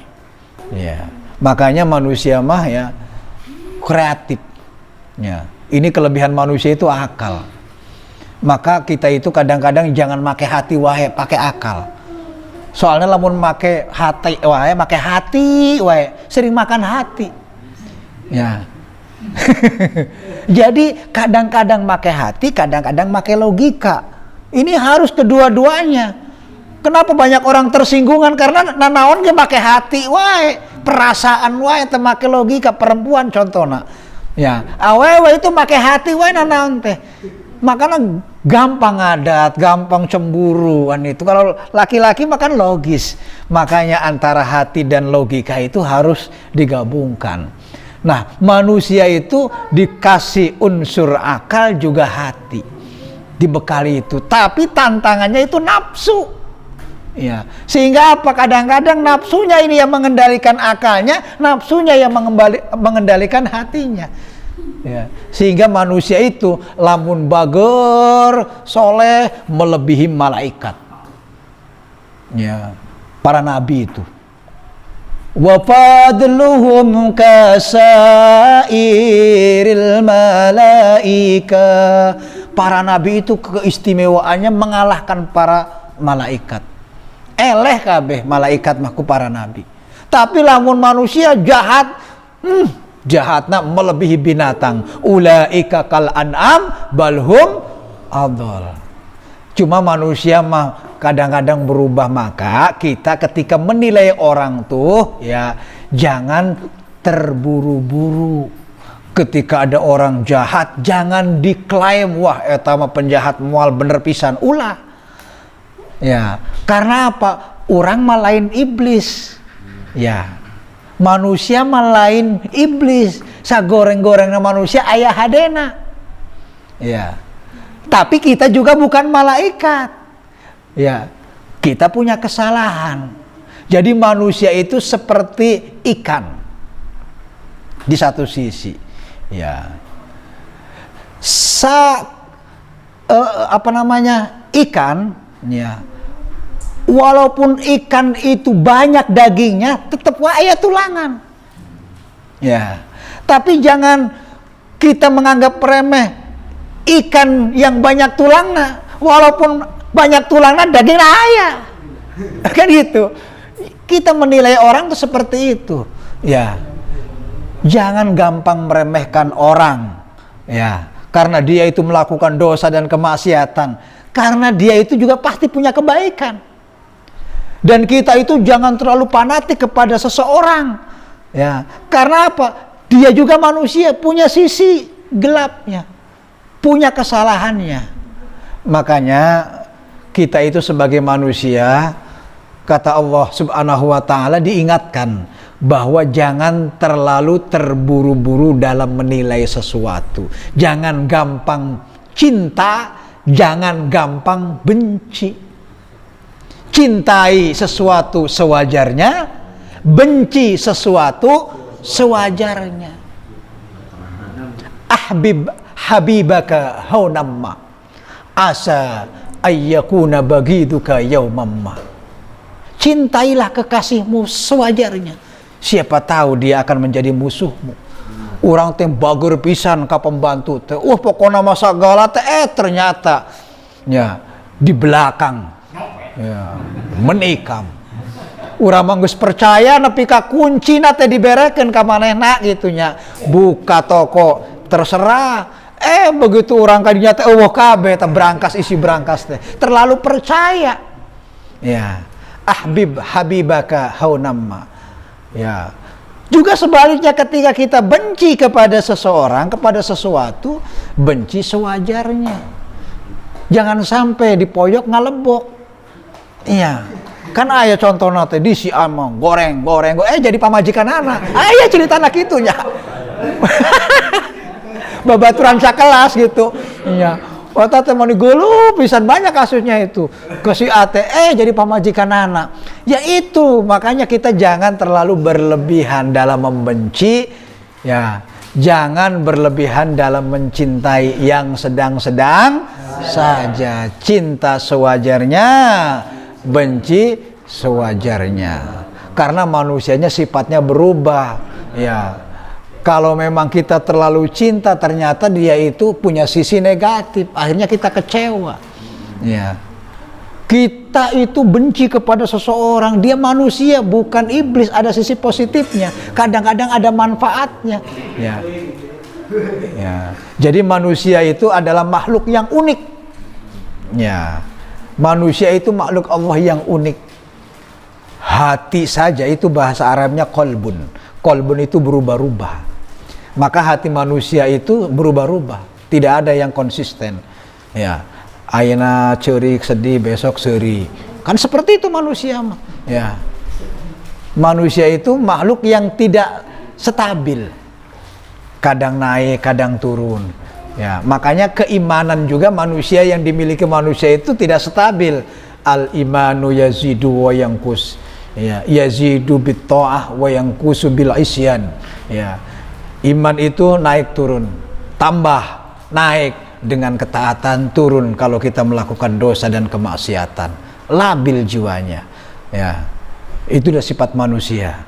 Ya, makanya manusia mah ya kreatif. Ya, ini kelebihan manusia itu akal. Maka kita itu kadang-kadang jangan pakai hati wae, pakai akal. Soalnya lamun pakai hati wae, pakai hati wae, sering makan hati. Ya. Jadi kadang-kadang pakai hati, kadang-kadang pakai logika. Ini harus kedua-duanya. Kenapa banyak orang tersinggungan? Karena nanaon ge make hati wae, perasaan wae teu make logika. Perempuan contohna. Ya, awewe itu make hati wae nanaon teh. Makanya gampang ngadat, gampang cemburuan itu. Kalau laki-laki makan logis. Makanya antara hati dan logika itu harus digabungkan. Nah, manusia itu dikasih unsur akal juga hati. Dibekali itu. Tapi tantangannya itu nafsu. Ya, sehingga apa? Kadang-kadang nafsunya ini yang mengendalikan akalnya, nafsunya yang mengendalikan hatinya. Ya, sehingga manusia itu lamun bager, soleh, melebihi malaikat. Ya, para nabi itu. Wa fadluhum kasairil malaika. Para nabi itu keistimewaannya mengalahkan para malaikat. Eleh kabeh malaikat mah ku para nabi. Tapi lamun manusia jahat, jahatna melebihi binatang. Ulaika kal an'am balhum adhal. Cuma manusia mah kadang-kadang berubah. Maka kita ketika menilai orang tuh ya jangan terburu-buru. Ketika ada orang jahat jangan diklaim wah eta mah penjahat moal bener pisan, ulah. Ya, karena apa? Orang mah lain iblis. Ya. Manusia mah lain iblis. Sagoreng-gorengna manusia aya hadena. Ya. Tapi kita juga bukan malaikat. Ya. Kita punya kesalahan. Jadi manusia itu seperti ikan. Di satu sisi. Ya. Ikan ya, walaupun ikan itu banyak dagingnya, tetap wae tulangan. Ya, tapi jangan kita menganggap remeh ikan yang banyak tulangnya, walaupun banyak tulangnya daging aya. Kan gitu. Kita menilai orang tuh seperti itu. Ya, jangan gampang meremehkan orang. Ya, karena dia itu melakukan dosa dan kemaksiatan. Karena dia itu juga pasti punya kebaikan. Dan kita itu jangan terlalu fanatik kepada seseorang. Ya, karena apa? Dia juga manusia, punya sisi gelapnya. Punya kesalahannya. Makanya kita itu sebagai manusia, kata Allah Subhanahu wa taala diingatkan bahwa jangan terlalu terburu-buru dalam menilai sesuatu. Jangan gampang cinta, jangan gampang benci. cintai sesuatu sewajarnya, benci sesuatu sewajarnya. Ahbib habibaka haunamma asa ayyakuna bagiduka yaumamma. Cintailah kekasihmu sewajarnya, siapa tahu dia akan menjadi musuhmu. Orang teh bager pisan ka pembantu teh, pokoknya masa gala teh ternyata ya di belakang ya menikam. Urang mah geus percaya nepi ka kuncina teh diberekeun ka manehna gitu nya. Buka toko terserah. Begitu orang kadinya teh eueuh kabeh teh berangkas isi berangkas teh. Terlalu percaya. Ya. Ahbib habibaka haunamma. Ya. Juga sebaliknya ketika kita benci kepada seseorang, kepada sesuatu, benci sewajarnya. Jangan sampai dipoyok ngalebok. Iya. Kan aya contohna teh di si amang goreng jadi pamajikan anak. Aya cerita anak itu nya. Babaturan sakelas gitu. Iya. Wata teh mani geuleuh pisan banyak kasusnya itu. Ke si ate jadi pamajikan anak. Ya itu, makanya kita jangan terlalu berlebihan dalam membenci, ya. Jangan berlebihan dalam mencintai, yang sedang-sedang saja. Cinta sewajarnya, benci sewajarnya. Karena manusianya sifatnya berubah, ya. Kalau memang kita terlalu cinta, ternyata dia itu punya sisi negatif. Akhirnya kita kecewa. Ya. Kita itu benci kepada seseorang, dia manusia bukan iblis, ada sisi positifnya. Kadang-kadang ada manfaatnya. Ya. Ya. Jadi manusia itu adalah makhluk yang unik. Ya. Manusia itu makhluk Allah yang unik. Hati saja itu bahasa Arabnya qalbun. Qalbun itu berubah-ubah. Maka hati manusia itu berubah-ubah, tidak ada yang konsisten. Ya, ayeuna ceurik sedih, besok seuri. Kan seperti itu manusia mah. Ya. Manusia itu makhluk yang tidak stabil. Kadang naik, kadang turun. Ya, makanya keimanan juga manusia yang dimiliki manusia itu tidak stabil. Al imanu yazidu wa yanqus. Ya, yazidu bit ta'ah wa yanqusu bil isyan. Ya. Iman itu naik turun, tambah naik dengan ketaatan, turun kalau kita melakukan dosa dan kemaksiatan. Labil jiwanya, ya. Itu adalah sifat manusia.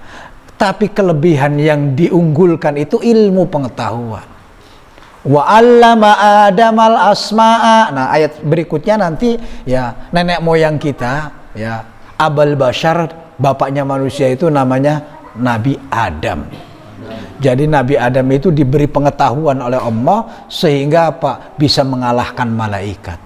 Tapi kelebihan yang diunggulkan itu ilmu pengetahuan. Wa 'allama Adamal asma'a. Nah, ayat berikutnya nanti ya nenek moyang kita, ya Abul Bashar, bapaknya manusia itu namanya Nabi Adam. Jadi Nabi Adam itu diberi pengetahuan oleh Allah sehingga apa? Bisa mengalahkan malaikat.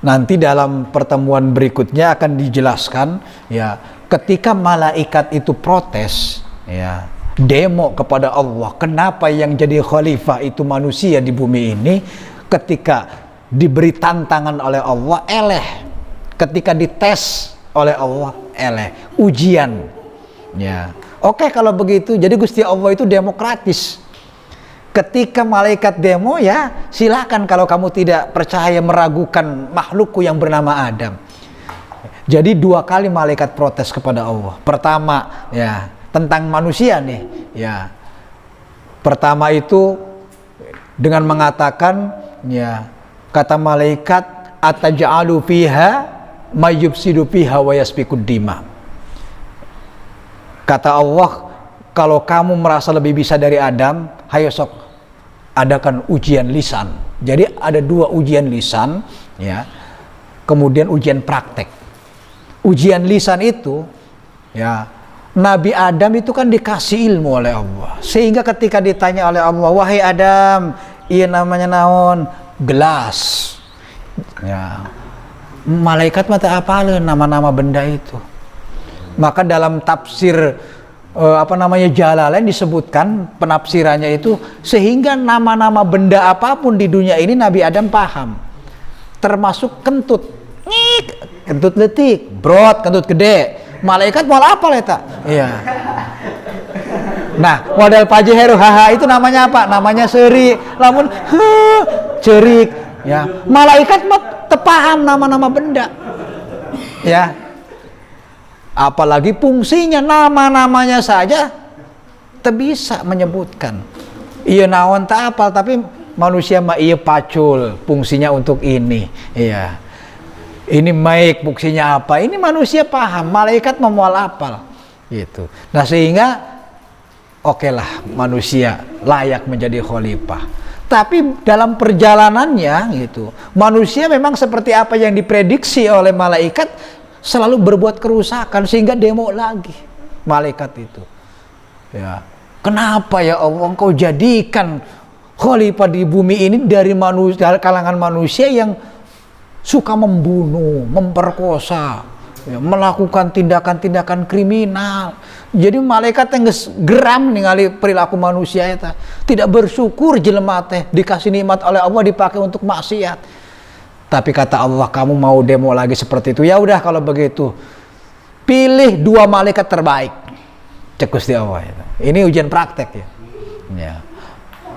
Nanti dalam pertemuan berikutnya akan dijelaskan ya, ketika malaikat itu protes ya, demo kepada Allah, kenapa yang jadi khalifah itu manusia di bumi ini, ketika diberi tantangan oleh Allah eleh, ketika dites oleh Allah eleh, ujian ya. Oke, kalau begitu, jadi Gusti Allah itu demokratis. Ketika malaikat demo, ya silakan kalau kamu tidak percaya, meragukan makhlukku yang bernama Adam. Jadi 2 kali malaikat protes kepada Allah. Pertama, ya tentang manusia nih, ya. Pertama itu dengan mengatakan, ya kata malaikat, ataj'alu fiha mayyufsidu fiha wa yasfikud dima. Kata Allah, kalau kamu merasa lebih bisa dari Adam, hayo sok adakan ujian lisan. Jadi ada 2 ujian lisan, ya. Kemudian ujian praktek. Ujian lisan itu, ya Nabi Adam itu kan dikasih ilmu oleh Allah. Sehingga ketika ditanya oleh Allah, wahai Adam, iya namanya naon? Gelas. Ya. Malaikat mata apaleun nama-nama benda itu. Maka dalam tafsir Jalalain disebutkan penafsirannya itu, sehingga nama-nama benda apapun di dunia ini Nabi Adam paham, termasuk kentut, kentut letik, brot, kentut gede. Malaikat mau apa leta? Iya. Nah, model pajeheru haha itu namanya apa? Namanya seri. Lamun cerik, ya. Malaikat mah tepaham nama-nama benda. Ya. Apalagi fungsinya, nama-namanya saja tak bisa menyebutkan. Iya naon tak apal, tapi manusia mah iya pacul, fungsinya untuk ini. Iya. Ini mic fungsinya apa? Ini manusia paham, malaikat memual apal. Gitu. Nah sehingga oke lah manusia layak menjadi khalifah. Tapi dalam perjalanannya gitu, manusia memang seperti apa yang diprediksi oleh malaikat selalu berbuat kerusakan sehingga demo lagi malaikat itu. Ya, kenapa ya Allah Engkau jadikan khalifah di bumi ini dari manusia, dari kalangan manusia yang suka membunuh, memperkosa, ya, melakukan tindakan-tindakan kriminal. Jadi malaikat yang geram ningali perilaku manusia itu, tidak bersyukur jelema teh dikasih nikmat oleh Allah dipakai untuk maksiat. Tapi kata Allah, kamu mau demo lagi seperti itu, ya udah kalau begitu pilih 2 malaikat terbaik. Cek Gusti Allah itu. Ini ujian praktek ya. Ya.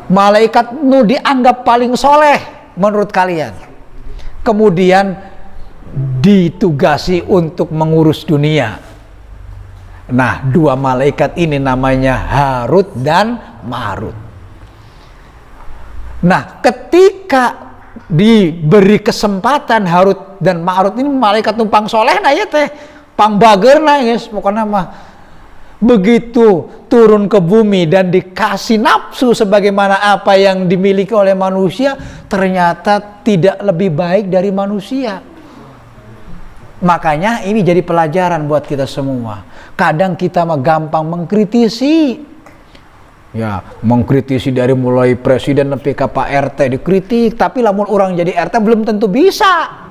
Malaikat nu dianggap paling soleh menurut kalian, kemudian ditugasi untuk mengurus dunia. Nah, 2 malaikat ini namanya Harut dan Marut. Nah, ketika diberi kesempatan Harut dan Marut ini malaikat numpang soleh nah ya teh, pang bager nah ya, pokoknya mah begitu turun ke bumi dan dikasih nafsu sebagaimana apa yang dimiliki oleh manusia, ternyata tidak lebih baik dari manusia. Makanya ini jadi pelajaran buat kita semua. Kadang kita mah gampang mengkritisi. Ya, mengkritisi dari mulai presiden sampai ke Pak RT dikritik, tapi lamun orang jadi RT belum tentu bisa.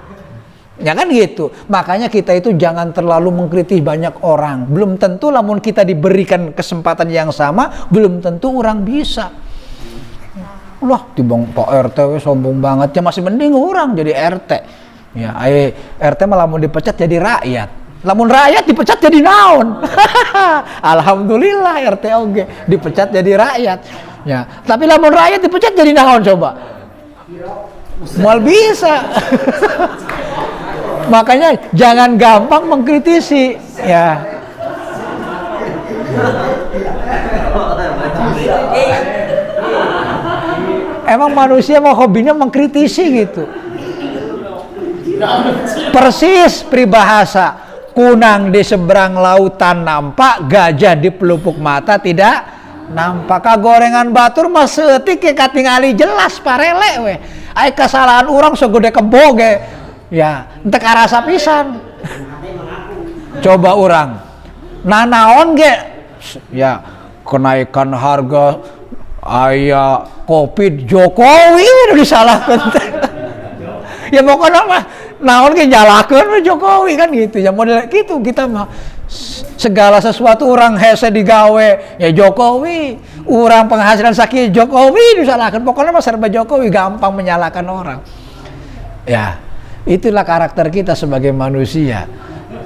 Ya kan gitu. Makanya kita itu jangan terlalu mengkritik banyak orang. Belum tentu lamun kita diberikan kesempatan yang sama, belum tentu orang bisa. Lah, tibang Pak RT sombong banget. Ya masih mending orang jadi RT. Ya, RT malah lamun dipecat jadi rakyat. Lamun rakyat dipecat jadi naon. Alhamdulillah RT oge dipecat jadi rakyat. Ya, tapi lamun rakyat dipecat jadi naon coba? Mual bisa. Makanya jangan gampang mengkritisi, ya. Emang manusia mau hobinya mengkritisi gitu. Persis peribahasa, kunang di seberang lautan nampak, gajah di pelupuk mata tidak nampak. Kagorengan batur mah seutik ya katingali jelas parele we. Ai kesalahan orang segede kebo ge. Ya, ente karasa pisan. Coba orang nanaon ge ya kenaikan harga aya Covid Jokowi udah disalahkan. Ya pokoknya mah naon ge nyalakeun Jokowi kan gitu ya, model gitu kita mah segala sesuatu orang hese digawe ya Jokowi, orang penghasilan sakit Jokowi disalahkan, pokoknya mah serba Jokowi, gampang menyalahkan orang. Ya, itulah karakter kita sebagai manusia.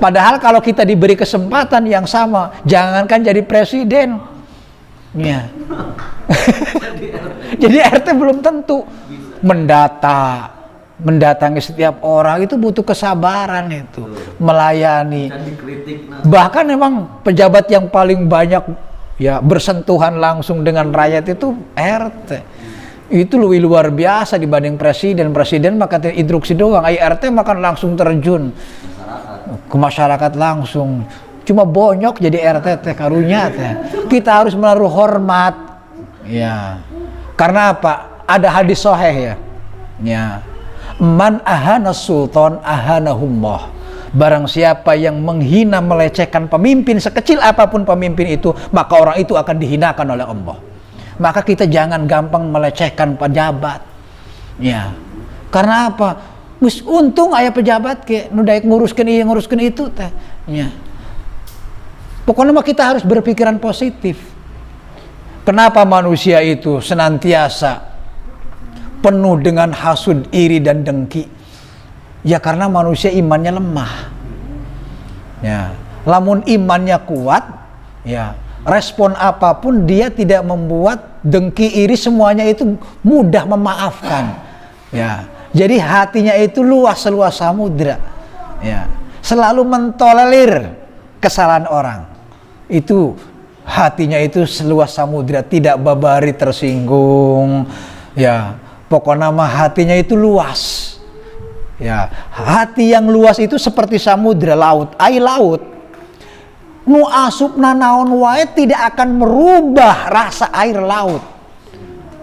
Padahal kalau kita diberi kesempatan yang sama, jangankan jadi presiden, ya. Jadi RT belum tentu. Mendatangi setiap orang itu butuh kesabaran itu, melayani. Bahkan memang pejabat yang paling banyak ya bersentuhan langsung dengan rakyat itu RT. Itu lebih luar biasa dibanding presiden. Presiden makan instruksi doang, RT makan langsung terjun ke masyarakat langsung. Cuma bonyok jadi RT teh karunya teh. Kita harus menaruh hormat. Ya. Karena apa? Ada hadis sahih ya. Ya. Man ahana sultan ahanahullah. Barang siapa yang menghina melecehkan pemimpin sekecil apapun pemimpin itu, maka orang itu akan dihinakan oleh Allah. Maka kita jangan gampang melecehkan pejabat. Ya. Karena apa? Mus untung aya pejabat ke nu daek nguruskeun ieu nguruskeun itu teh. Ya. Pokoknya mah kita harus berpikiran positif. Kenapa manusia itu senantiasa penuh dengan hasud, iri dan dengki? Ya karena manusia imannya lemah. Ya, lamun imannya kuat, ya respon apapun dia tidak membuat dengki, iri, semuanya itu mudah memaafkan. Ya, jadi hatinya itu luas seluas samudra. Ya, selalu mentolerir kesalahan orang. Itu hatinya itu seluas samudra, tidak babari tersinggung. Ya, pokoknya mah hatinya itu luas. Ya, hati yang luas itu seperti samudra, laut, air laut. Nu asupna naon wae tidak akan merubah rasa air laut.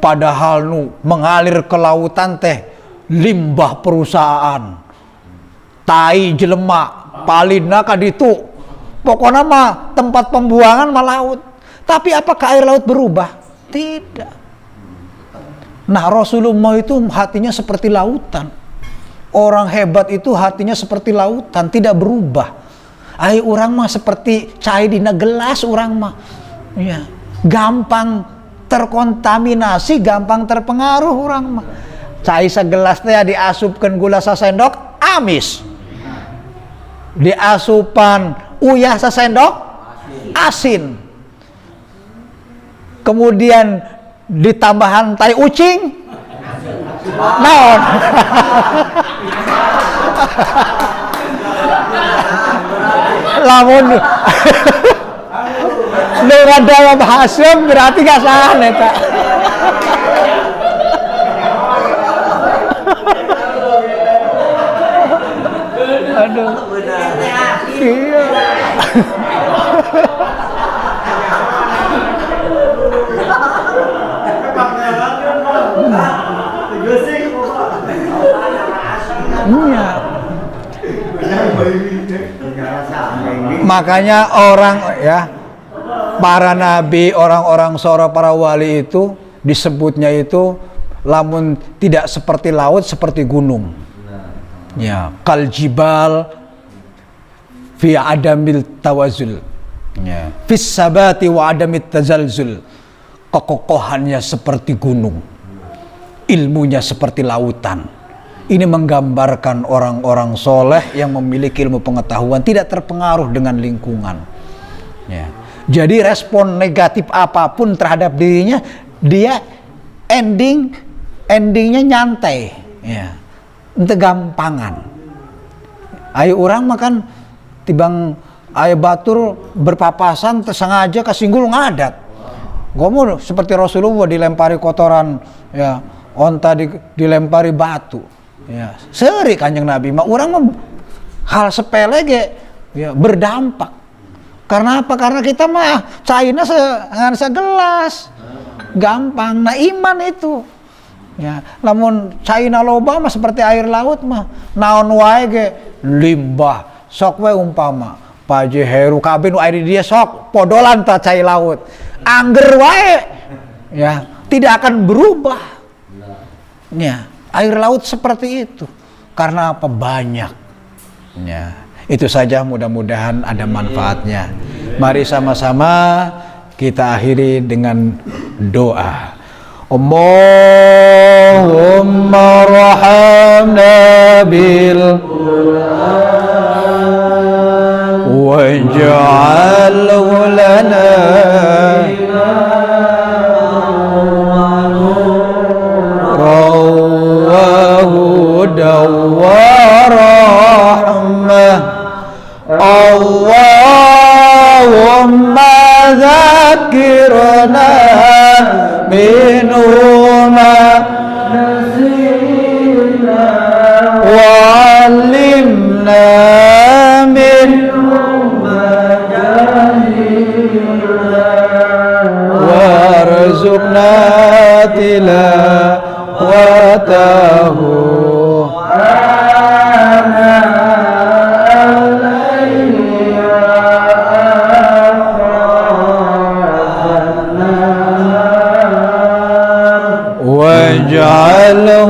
Padahal nu mengalir ke lautan teh limbah perusahaan, tai jelema, palidna ka ditu. Pokoknya mah tempat pembuangan mah laut. Tapi apakah air laut berubah? Tidak. Nah, Rasulullah itu hatinya seperti lautan. Orang hebat itu hatinya seperti lautan, tidak berubah. Air orang mah seperti cai dina gelas orang mah. Ya, gampang terkontaminasi, gampang terpengaruh orang mah. Cai segelas teh diasupkeun gula sasendok, amis. Diasupan uyah sasendok, asin. Kemudian ditambahan tai ucing, naon? Lamun nu ngadawa bahasem berarti gak salah eta. Aduh. Iya. Iya. Makanya orang ya, para nabi, orang-orang sora, para wali itu disebutnya itu lamun tidak seperti laut, seperti gunung. Ya, kal jibal fi adamil tawazul. Ya, fis sabati wa adamit tazalzul. Kekokohannya seperti gunung, ilmunya seperti lautan. Ini menggambarkan orang-orang soleh yang memiliki ilmu pengetahuan, tidak terpengaruh dengan lingkungan. Ya. Jadi respon negatif apapun terhadap dirinya, dia endingnya nyantai. Ya. Itu gampangan. Ayo orang makan tibang ayo batur berpapasan tersengaja kesinggul ngadat. Gomo seperti Rasulullah dilempari kotoran, ya, onta dilempari batu. Ya, seri Kanjeng Nabi mah orang mah hal sepele ge ya berdampak. Karena apa? Karena kita mah cairna ngan segelas. Gampang. Nah, iman itu. Ya, lamun cairna loba mah seperti air laut mah. Naon wae ge limbah. Sok we umpama Paje Heru kabeh nu aya di dia sok podolan ta cai laut. Angger wae. Ya, tidak akan berubah. Ya. Air laut seperti itu. Karena apa? Banyak. Ya, itu saja, mudah-mudahan ada manfaatnya. Mari sama-sama kita akhiri dengan doa. Allahumma rahamna bil Qur'an waj'alhu lana warahmah. Allahumma dzakirna minhuma nasina wa'allimna minhuma jahilna warzuqna tilawatahu waj'alhu